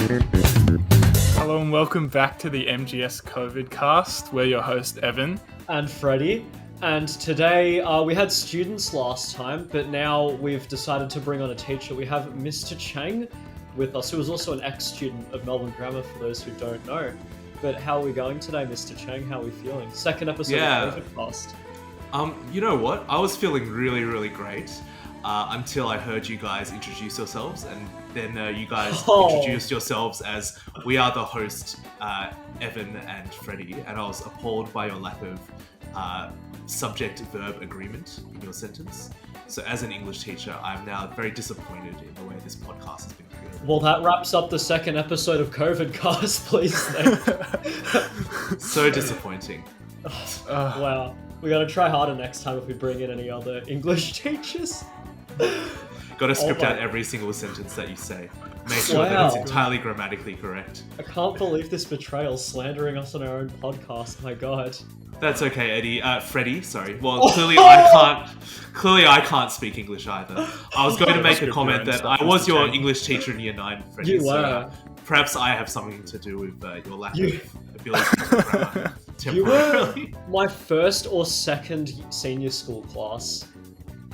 Hello and welcome back to the MGS COVIDCast. We're your host, Evan. And Freddie. And today we had students last time, but now we've decided to bring on a teacher. We have Mr. Chiang with us, who is also an ex-student of Melbourne Grammar, for those who don't know. But how are we going today, Mr. Chiang? How are we feeling? Second episode of COVIDcast. You know what? I was feeling really, really great until I heard you guys introduce yourselves, and then you guys introduced yourselves as we are the host, Evan and Freddie, and I was appalled by your lack of subject-verb agreement in your sentence. So as an English teacher, I'm now very disappointed in the way this podcast has been created. Well, that wraps up the second episode of COVIDcast, please. So disappointing. Wow. We gotta try harder next time if we bring in any other English teachers. Gotta script out every single sentence that you say. Make sure that it's entirely grammatically correct. I can't believe this betrayal, slandering us on our own podcast. My God. That's okay, Eddie. Freddie, sorry. Well, clearly I can't speak English either. I was going to make a comment that I was your English teacher in Year 9, Freddie. You were. So, perhaps I have something to do with your lack of ability to grammar temporarily. You were my first or second senior school class.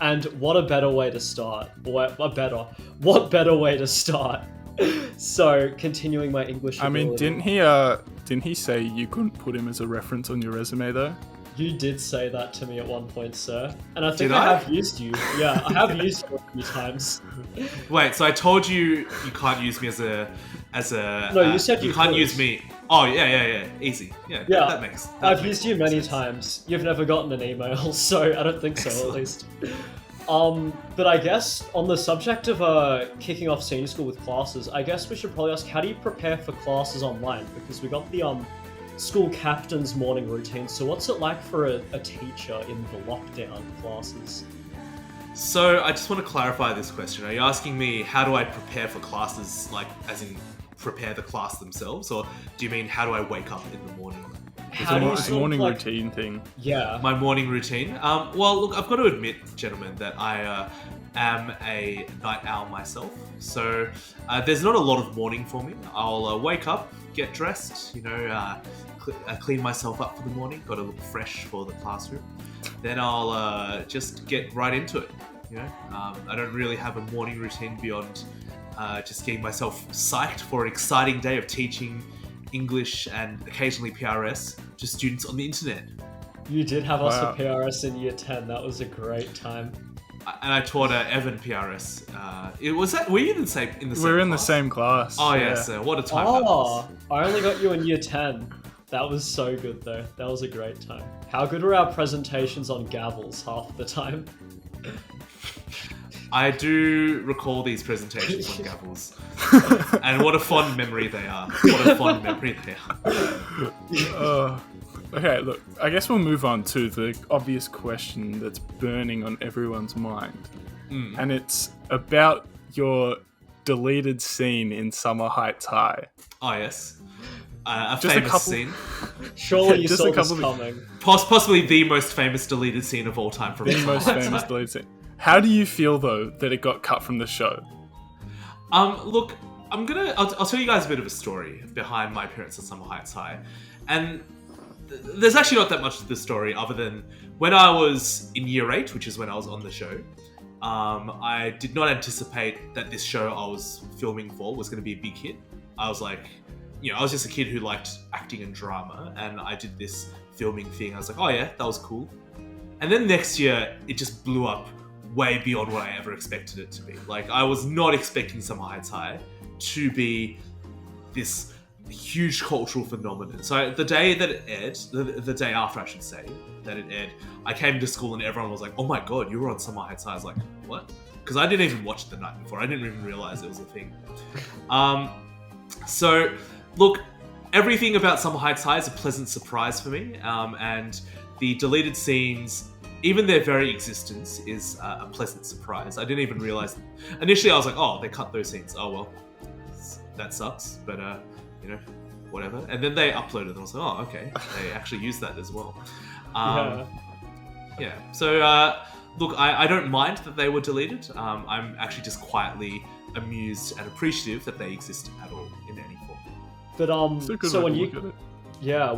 And what a better way to start. What better way to start? So, continuing my English ability. I mean, didn't he say you couldn't put him as a reference on your resume though? You did say that to me at one point, sir. And I think I have used you. Yeah, I have used you a few times. Wait, so I told you can't use me as a. No, you said you can't use me. Oh yeah, easy. Yeah. That makes. I've used you many times. You've never gotten an email, so I don't think so. Excellent. At least. But I guess on the subject of kicking off senior school with classes, I guess we should probably ask, how do you prepare for classes online? Because we got the school captain's morning routine. So what's it like for a teacher in the lockdown classes? So I just want to clarify this question. Are you asking me how do I prepare for classes, like as in prepare the class themselves, or do you mean how do I wake up in the morning? The morning routine thing. Yeah. My morning routine. Well, look, I've got to admit, gentlemen, that I am a night owl myself. So there's not a lot of morning for me. I'll wake up, get dressed, clean myself up for the morning. Got to look fresh for the classroom. Then I'll just get right into it. I don't really have a morning routine beyond just getting myself psyched for an exciting day of teaching English and occasionally PRS to students on the internet. You did have us at PRS in Year 10. That was a great time. And I taught Evan PRS. Were you in the same class? We're in the same class. Oh yeah, so what a time that was. I only got you in Year 10. That was so good though. That was a great time. How good were our presentations on gavels half the time? I do recall these presentations on gavels. And what a fond memory they are. Okay, look, I guess we'll move on to the obvious question that's burning on everyone's mind. And it's about your deleted scene in Summer Heights High. Oh, yes. A famous scene. Surely you saw this coming. Possibly the most famous deleted scene of all time from the most famous deleted scene. How do you feel though that it got cut from the show? Look, I'll tell you guys a bit of a story behind my appearance at Summer Heights High, and there's actually not that much to the story other than when I was in Year 8, which is when I was on the show. I did not anticipate that this show I was filming for was going to be a big hit. I was like, I was just a kid who liked acting and drama, and I did this filming thing. I was like, oh yeah, that was cool. And then next year, it just blew up way beyond what I ever expected it to be. Like, I was not expecting Summer Heights High to be this huge cultural phenomenon. So the day that it aired, the day after I should say, that it aired, I came to school and everyone was like, oh my god, you were on Summer Heights High. I was like, what? Because I didn't even watch it the night before. I didn't even realize it was a thing. So, look, everything about Summer Heights High is a pleasant surprise for me. And the deleted scenes, even their very existence, is a pleasant surprise. I didn't even realize. Initially, I was like, "Oh, they cut those scenes. Oh well, that sucks." But whatever. And then they uploaded, and I was like, "Oh, okay, they actually used that as well." Yeah. So look, I don't mind that they were deleted. I'm actually just quietly amused and appreciative that they exist at all in any form. But It's a good so way when to you look at it.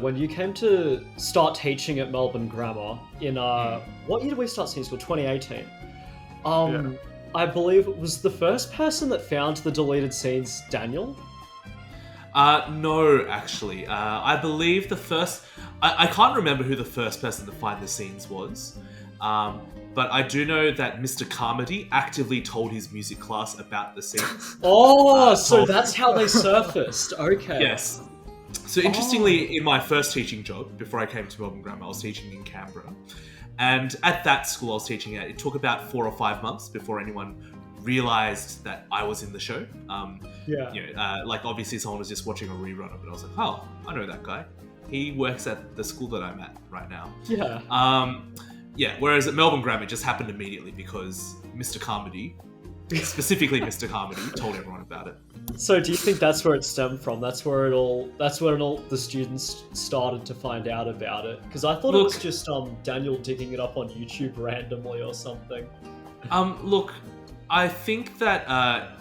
when you came to start teaching at Melbourne Grammar in what year did we start senior school? 2018. Yeah. I believe it was the first person that found the deleted scenes, Daniel. No, actually. I believe the first... I can't remember who the first person to find the scenes was. But I do know that Mr. Carmody actively told his music class about the scenes. Oh, so that's how they surfaced. Okay. Yes. So interestingly, in my first teaching job, before I came to Melbourne Grammar, I was teaching in Canberra. And at that school I was teaching at, it took about 4 or 5 months before anyone realised that I was in the show. Like obviously someone was just watching a rerun of it. I was like, oh, I know that guy. He works at the school that I'm at right now. Yeah. Whereas at Melbourne Grammar, it just happened immediately because Mr. Carmody, specifically Mr. Carmody, told everyone about it. So do you think that's where it stemmed from? That's where the students started to find out about it? Because I thought it was just Daniel digging it up on YouTube randomly or something. Look, I think that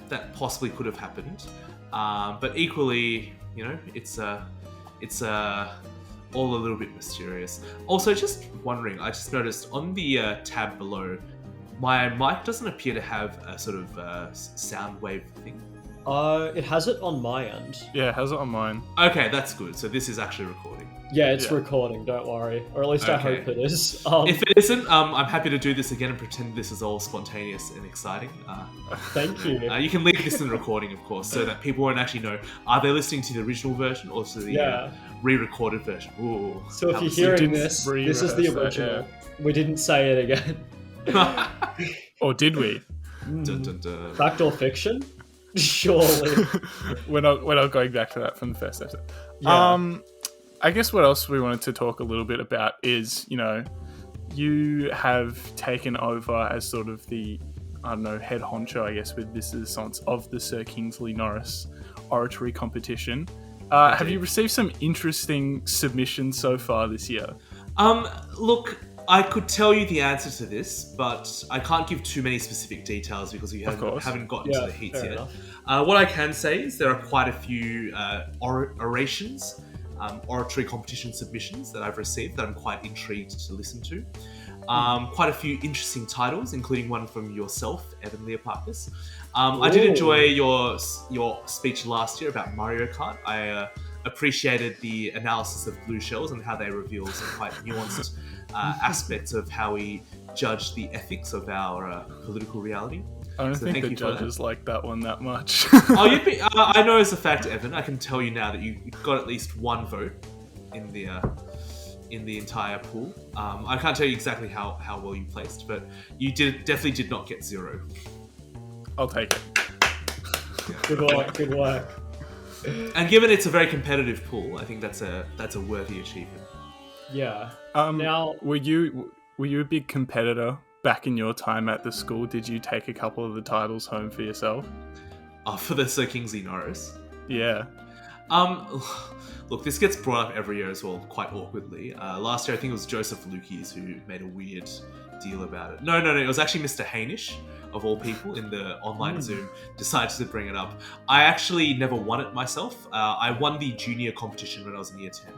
that possibly could have happened, but equally, it's all a little bit mysterious. Also, just wondering, I just noticed on the tab below, my mic doesn't appear to have a sort of sound wave thing. It has it on my end. Yeah, it has it on mine. Okay, that's good. So this is actually recording. Yeah, it's recording, don't worry. Or at least I hope it is. If it isn't, I'm happy to do this again and pretend this is all spontaneous and exciting. Thank you. You can leave this in the recording, of course, so that people won't actually know, are they listening to the original version or to the re-recorded version? Ooh, so if you're hearing this is the original. We didn't say it again. Or did we? Dun, dun, dun. Fact or fiction? Surely. We're not going back to that from the first episode. Yeah. I guess what else we wanted to talk a little bit about is, you have taken over as sort of the, head honcho, I guess, with this essence of the Sir Kingsley Norris oratory competition. Have you received some interesting submissions so far this year? Look, I could tell you the answer to this, but I can't give too many specific details because we haven't gotten to the heats yet. What I can say is there are quite a few orations, oratory competition submissions that I've received that I'm quite intrigued to listen to. Quite a few interesting titles, including one from yourself, Evan Leopakis. I did enjoy your speech last year about Mario Kart. I appreciated the analysis of blue shells and how they reveal some quite nuanced aspects of how we judge the ethics of our political reality. I don't think the judges like that one that much. I know as a fact, Evan, I can tell you now that you got at least one vote in the entire pool. I can't tell you exactly how well you placed, but you definitely did not get 0. I'll take it. Yeah. Good work. And given it's a very competitive pool, I think that's a worthy achievement. Yeah. Now, were you a big competitor back in your time at the school? Did you take a couple of the titles home for yourself? For the Sir Kingsley Norris? Yeah. Look, this gets brought up every year as well, quite awkwardly. Last year, I think it was Joseph Lukes who made a weird deal about it. No, it was actually Mr. Hainish, of all people, in the online Zoom, decided to bring it up. I actually never won it myself. I won the junior competition when I was in year 10.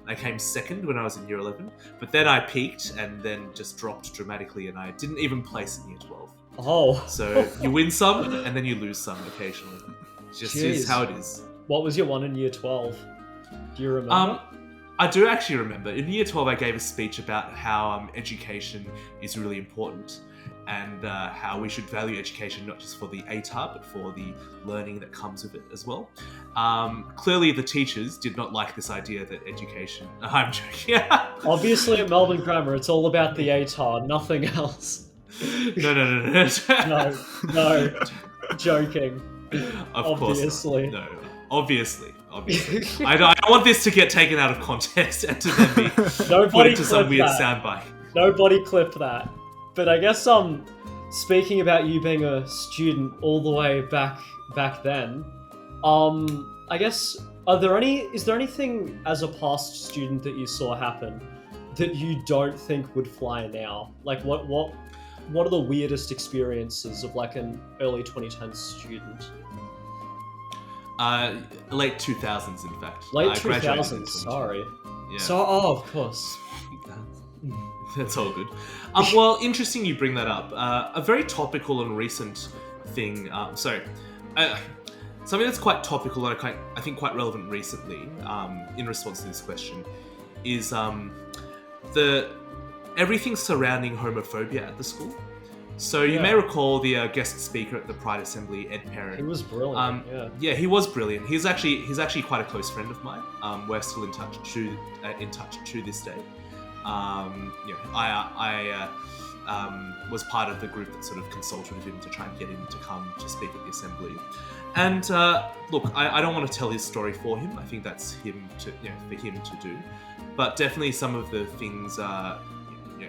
I came second when I was in year 11, but then I peaked and then just dropped dramatically, and I didn't even place in year 12. Oh. So you win some, and then you lose some occasionally. Just is how it is. What was your one in year 12? Do you remember? I do actually remember. In year 12, I gave a speech about how education is really important, and how we should value education not just for the ATAR, but for the learning that comes with it as well. Clearly, the teachers did not like this idea that education... I'm joking. Obviously, at Melbourne Grammar, it's all about the ATAR, nothing else. No. No. Joking. Obviously. No. Obviously. I don't want this to get taken out of context and to then be put into some weird soundbite. Nobody clip that. But I guess speaking about you being a student all the way back then, I guess is there anything as a past student that you saw happen that you don't think would fly now? Like what what are the weirdest experiences of like an early 2010s student? Late 2000s, in fact. Late I graduated in 2000s, 2010. sorry. Yeah. So, of course. That's all good. Well, interesting you bring that up. A very topical and recent thing. Something that's quite topical and I think quite relevant recently, in response to this question, is everything surrounding homophobia at the school. So you may recall the guest speaker at the Pride Assembly, Ed Perrin. He was brilliant. Yeah, he was brilliant. He's actually quite a close friend of mine. We're still in touch to this day. I was part of the group that sort of consulted with him to try and get him to come to speak at the assembly. And look, I don't want to tell his story for him. I think that's for him to do. But definitely some of the things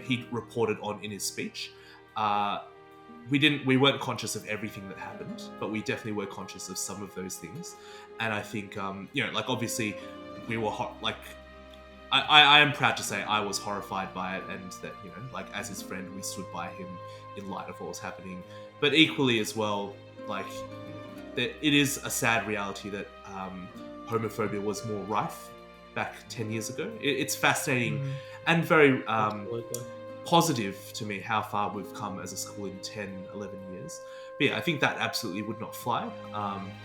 he reported on in his speech. We weren't conscious of everything that happened, but we definitely were conscious of some of those things. And I think obviously we were I am proud to say I was horrified by it, and that as his friend we stood by him in light of what was happening. But equally as well, that it is a sad reality that homophobia was more rife back 10 years ago. It's fascinating and very positive to me how far we've come as a school in 10, 11 years. But yeah, I think that absolutely would not fly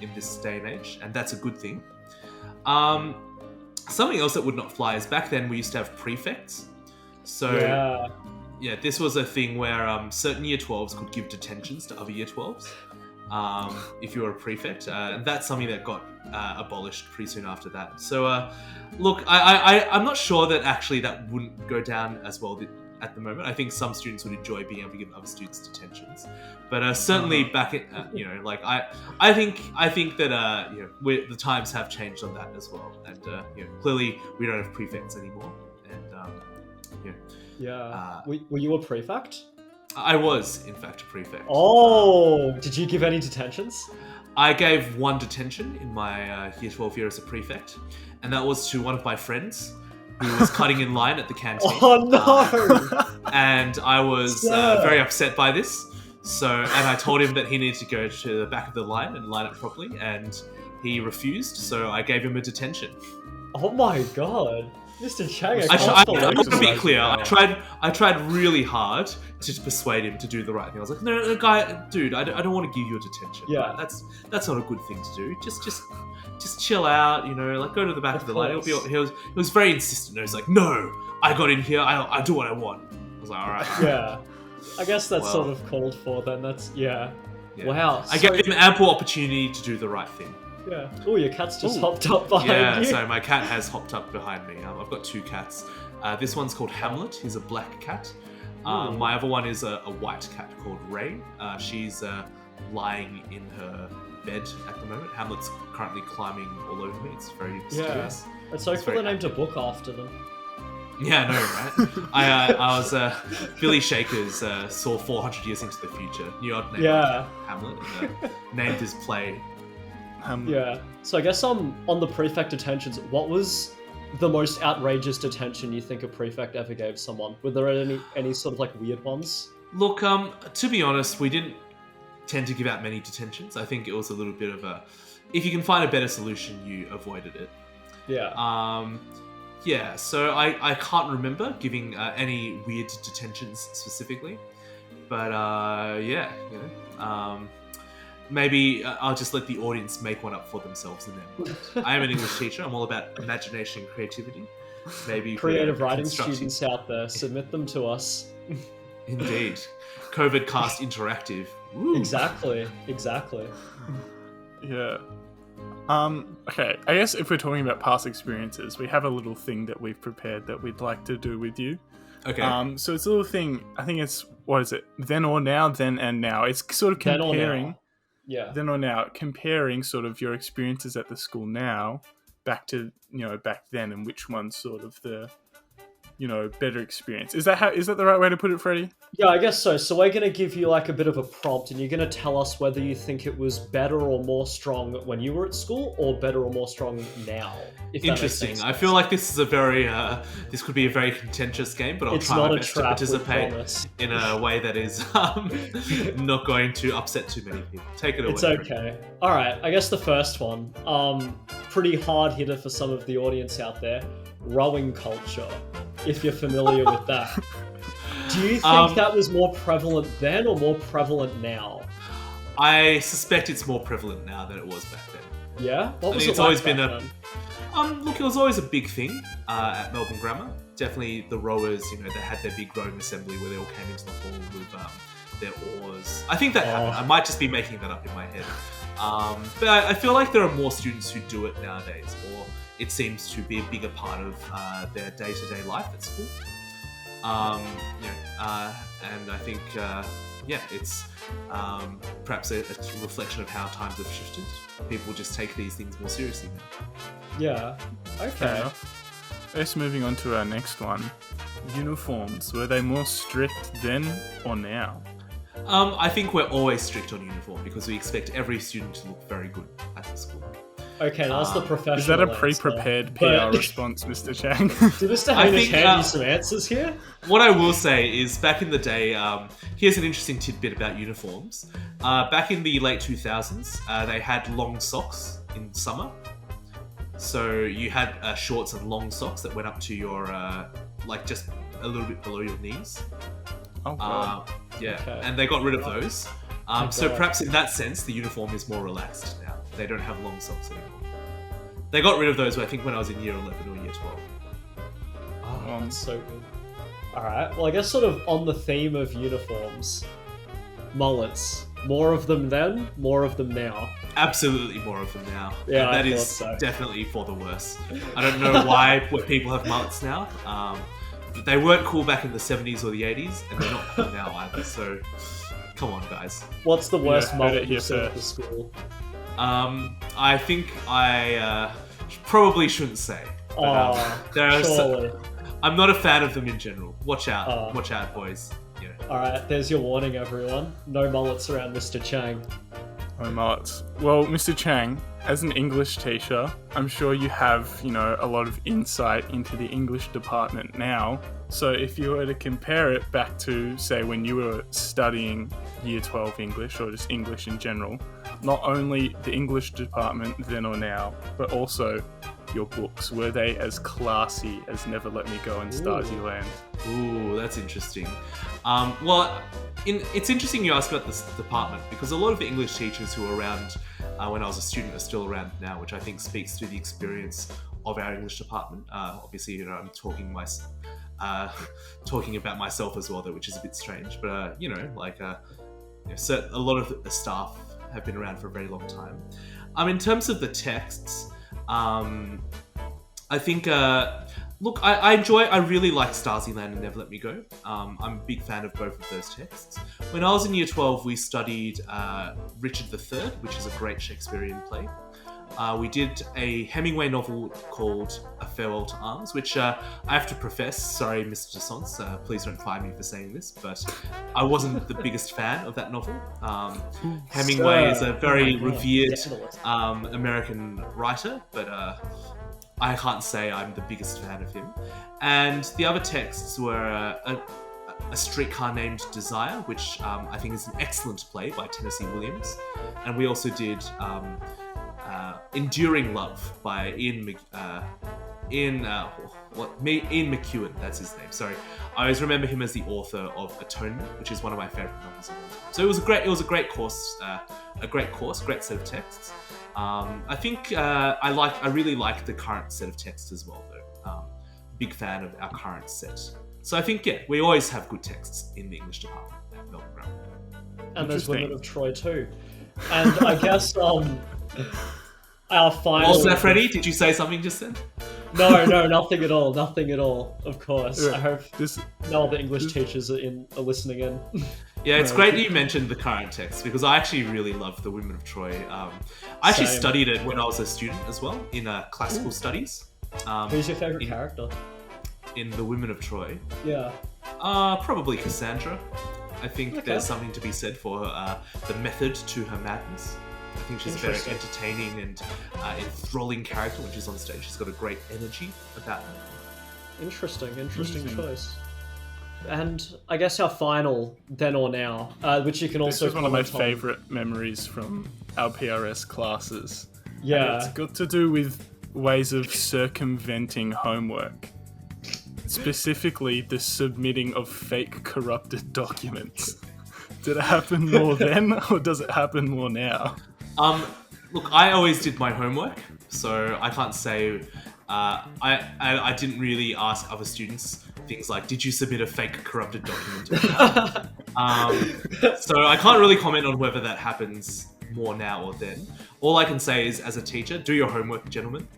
in this day and age, and that's a good thing. Something else that would not fly is back then we used to have prefects. So yeah, this was a thing where certain year 12s could give detentions to other year 12s if you were a prefect, and that's something that got abolished pretty soon after that. So look, I'm not sure that actually that wouldn't go down as well at the moment. I think some students would enjoy being able to give other students detentions, but certainly back at I think that the times have changed on that as well, and clearly we don't have prefects anymore, and were you a prefect? I was in fact a prefect. Did you give any detentions? I gave one detention in my year 12 year as a prefect, and that was to one of my friends who was cutting in line at the canteen. Oh no! And I was very upset by this. And I told him that he needed to go to the back of the line and line up properly, and he refused. So I gave him a detention. Oh my god, Mr. Chiang! I'm going to be clear. I tried really hard to persuade him to do the right thing. I was like, no, dude, I don't want to give you a detention. Yeah, that's not a good thing to do. Just chill out, go to the back of the line. He was very insistent. He was like, no, I got in here. I do what I want. I was like, all right. Yeah, I guess that's sort of called for then. Yeah. Wow. I gave him ample opportunity to do the right thing. Yeah. Oh, your cat's just hopped up behind you. Yeah, so my cat has hopped up behind me. I've got two cats. This one's called Hamlet. He's a black cat. My other one is a white cat called Ray. She's lying in her bed at the moment. Hamlet's currently climbing all over me. It's very mysterious. Yeah. It's so cool they named a book after them. Yeah, I know, right? I was Billy Shakers saw 400 years into the future. New York named Hamlet, and named his play Hamlet. Yeah. So I guess on the prefect detentions, what was the most outrageous detention you think a prefect ever gave someone? Were there any sort of weird ones? Look, to be honest, we didn't tend to give out many detentions. I think it was a little bit of if you can find a better solution, you avoided it. Yeah. Yeah, so I can't remember giving any weird detentions specifically, but maybe I'll just let the audience make one up for themselves in their mind. I am an English teacher. I'm all about imagination and creativity. Maybe creative writing students out there, submit them to us. Indeed. COVIDcast interactive. Woo. Exactly. Yeah. Okay, I guess if we're talking about past experiences, we have a little thing that we've prepared that we'd like to do with you. Okay. So it's a little thing, I think it's, what is it? Then or now, then and now. It's sort of comparing. Then or now. Comparing sort of your experiences at the school now back to, back then, and which one's sort of the better experience. Is that the right way to put it, Freddie? Yeah, I guess so. So we're going to give you like a bit of a prompt, and you're going to tell us whether you think it was better or more strong when you were at school, or better or more strong now. If that makes Interesting. sense. I feel like this is a very this could be a very contentious game, but I'll It's try not my a best to trap, we participate promise. in a way that is not going to upset too many people. Take it away. It's okay. All right. I guess the first one, pretty hard hitter for some of the audience out there. Rowing culture, if you're familiar with that. Do you think that was more prevalent then or more prevalent now? I suspect it's more prevalent now than it was back then. Yeah? What was it's it like always been back then? look, it was always a big thing at Melbourne Grammar. Definitely the rowers, they had their big rowing assembly where they all came into the hall with their oars. I think that happened. I might just be making that up in my head. But I feel like there are more students who do it nowadays, or it seems to be a bigger part of their day-to-day life at school. And I think, it's perhaps a reflection of how times have shifted. People just take these things more seriously now. Yeah. Okay. I guess moving on to our next one. Uniforms. Were they more strict then or now? I think we're always strict on uniform because we expect every student to look very good at the school. Okay, that's the professional Is that a answer. pre-prepared PR response, Mr. Chang? Did Mr. Hamish think, hand you some answers here? What I will say is, back in the day, here's an interesting tidbit about uniforms. Back in the late 2000s, they had long socks in summer. So you had shorts and long socks that went up to your, just a little bit below your knees. Oh, God. Yeah, Okay. and they got rid of those. So God. perhaps in that sense, the uniform is more relaxed now. They don't have long socks anymore. They got rid of those, I think, when I was in year 11 or year 12. Oh, that's so good. Alright, well I guess sort of on the theme of uniforms, mullets. More of them then, more of them now. Absolutely more of them now. Yeah, And that I is thought so. definitely for the worse. I don't know why people have mullets now. But they weren't cool back in the 70s or the 80s, and they're not cool now either. So, come on, guys. What's the worst heard mullet it here you've seen at the first. school? I think I probably shouldn't say. But, there are surely. I'm not a fan of them in general. Watch out. Watch out, boys. Yeah. Alright, there's your warning, everyone. No mullets around Mr. Chiang. Oh, mullets. Well, Mr. Chang, as an English teacher, I'm sure you have, a lot of insight into the English department now. So if you were to compare it back to, say, when you were studying Year 12 English, or just English in general, not only the English department then or now, but also your books, were they as classy as Never Let Me Go and Stasi Land? Ooh, that's interesting. It's interesting you ask about this department because a lot of the English teachers who were around when I was a student are still around now, which I think speaks to the experience of our English department. Obviously, I'm talking about myself as well, though, which is a bit strange. But a lot of the staff have been around for a very long time. In terms of the texts, I think. Look, I really like Stasi Land and Never Let Me Go. I'm a big fan of both of those texts. When I was in Year 12, we studied Richard III, which is a great Shakespearean play. We did a Hemingway novel called A Farewell to Arms, which I have to profess, sorry, Mr. Dessance, please don't fire me for saying this, but I wasn't the biggest fan of that novel. Hemingway is a very revered American writer, but I can't say I'm the biggest fan of him. And the other texts were A Streetcar Named Desire, which I think is an excellent play by Tennessee Williams. And we also did Enduring Love by Ian McEwan, that's his name, sorry. I always remember him as the author of Atonement, which is one of my favourite novels of all time. So it was a great course, great set of texts. I think I really like the current set of texts as well, though. Big fan of our current set. So I think, we always have good texts in the English department at Melbourne Grammar. And there's Women of Troy too. And I guess our final... Also, that, Freddie, did you say something just then? No, nothing at all. Nothing at all, of course. I hope no other English teachers are listening in. Yeah, it's great that you mentioned the current text because I actually really love the Women of Troy. I actually studied it when I was a student as well in classical studies. Who's your favourite character? in the women of Troy, Yeah. probably Cassandra. I think Okay. there's something to be said for the method to her madness. I think she's a very Interesting. entertaining and enthralling character when she's on stage. She's got a great energy about her. Interesting choice. And I guess our final then or now, which you can This also is one of my comment on. favourite memories from our PRS classes. And Yeah. it's got to do with ways of circumventing homework. Specifically, the submitting of fake corrupted documents. Did it happen more then, or does it happen more now? Look, I always did my homework, so I can't say. I didn't really ask other students things like, "Did you submit a fake corrupted document?" So I can't really comment on whether that happens more now or then. All I can say is, as a teacher, do your homework, gentlemen.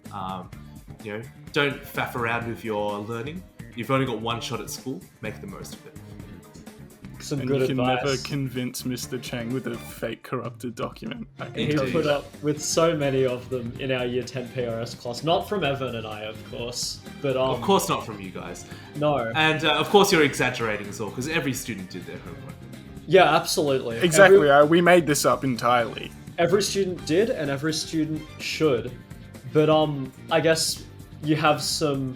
Don't faff around with your learning. You've only got one shot at school. Make the most of it. Some And good you can advice. never convince Mr. Chiang with a fake corrupted document. I can He tell Indeed. you put that. up with so many of them in our Year 10 PRS class. Not from Evan and I, of course. But Of course, not from you guys. no. And of course, you're exaggerating as well, because every student did their homework. Yeah, absolutely. Exactly, we made this up entirely. Every student did, and every student should. But I guess you have some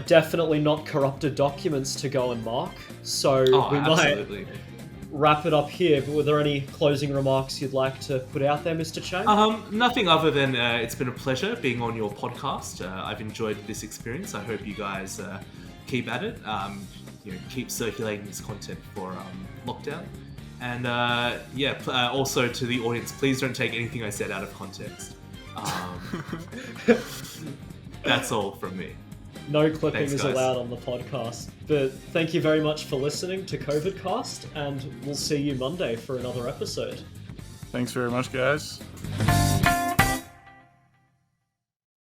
definitely not corrupted documents to go and mark. So Oh, we absolutely. might wrap it up here. But were there any closing remarks you'd like to put out there, Mr. Chang? Nothing other than it's been a pleasure being on your podcast. I've enjoyed this experience. I hope you guys keep at it. Keep circulating this content for lockdown. And also to the audience, please don't take anything I said out of context. That's all from me. No clipping Thanks, is guys. allowed on the podcast. But thank you very much for listening to COVIDcast, and we'll see you Monday for another episode. Thanks very much, guys.